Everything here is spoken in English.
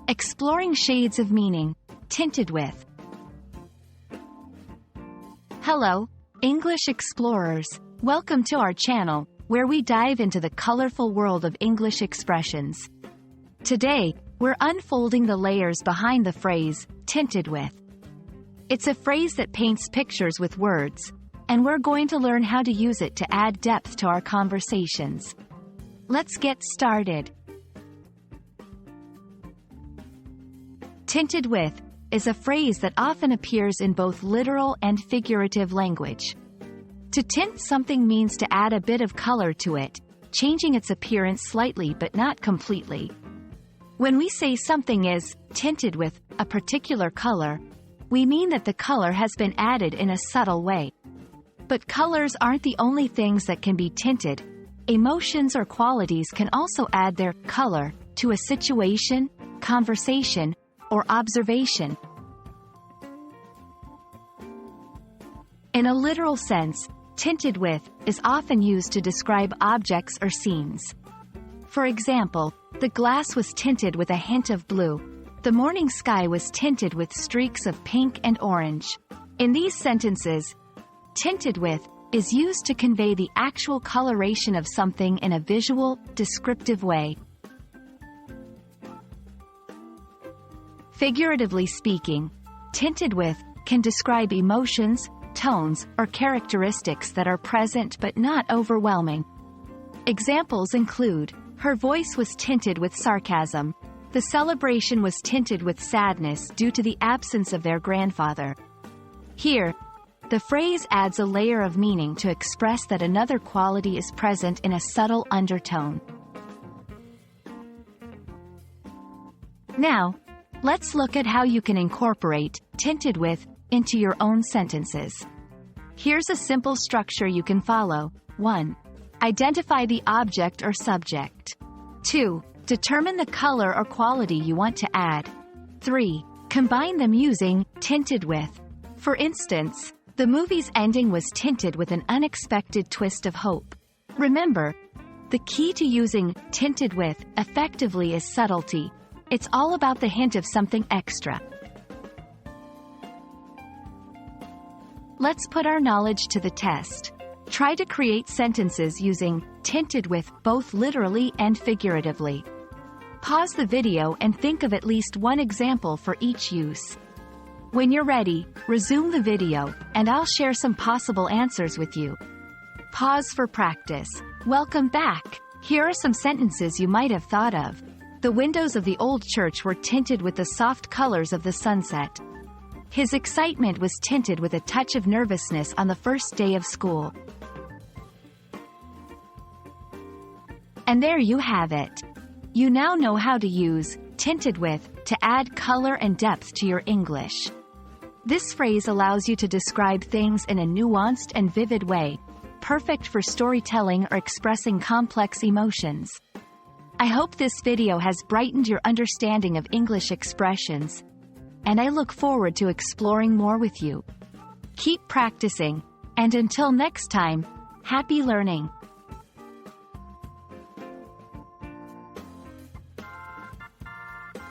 Exploring shades of meaning, tinted with. Hello, English explorers. Welcome to our channel, where we dive into the colorful world of English expressions. Today, we're unfolding the layers behind the phrase, tinted with. It's a phrase that paints pictures with words, and we're going to learn how to use it to add depth to our conversations. Let's get started. Tinted with is a phrase that often appears in both literal and figurative language. To tint something means to add a bit of color to it, changing its appearance slightly but not completely. When we say something is tinted with a particular color, we mean that the color has been added in a subtle way. But colors aren't the only things that can be tinted. Emotions or qualities can also add their color to a situation, conversation, or observation. In a literal sense, tinted with is often used to describe objects or scenes. For example, the glass was tinted with a hint of blue. The morning sky was tinted with streaks of pink and orange. In these sentences, tinted with is used to convey the actual coloration of something in a visual, descriptive way. Figuratively speaking, tinted with can describe emotions, tones, or characteristics that are present but not overwhelming. Examples include, her voice was tinted with sarcasm. The celebration was tinted with sadness due to the absence of their grandfather. Here, the phrase adds a layer of meaning to express that another quality is present in a subtle undertone. Now, let's look at how you can incorporate tinted with into your own sentences. Here's a simple structure you can follow. 1. Identify the object or subject. 2. Determine the color or quality you want to add. 3. Combine them using tinted with. For instance, the movie's ending was tinted with an unexpected twist of hope. Remember, the key to using tinted with effectively is subtlety. It's all about the hint of something extra. Let's put our knowledge to the test. Try to create sentences using tinted with both literally and figuratively. Pause the video and think of at least one example for each use. When you're ready, resume the video, and I'll share some possible answers with you. Pause for practice. Welcome back. Here are some sentences you might have thought of. The windows of the old church were tinted with the soft colors of the sunset. His excitement was tinted with a touch of nervousness on the first day of school. And there you have it. You now know how to use tinted with to add color and depth to your English. This phrase allows you to describe things in a nuanced and vivid way, perfect for storytelling or expressing complex emotions. I hope this video has brightened your understanding of English expressions, and I look forward to exploring more with you. Keep practicing, and until next time, happy learning!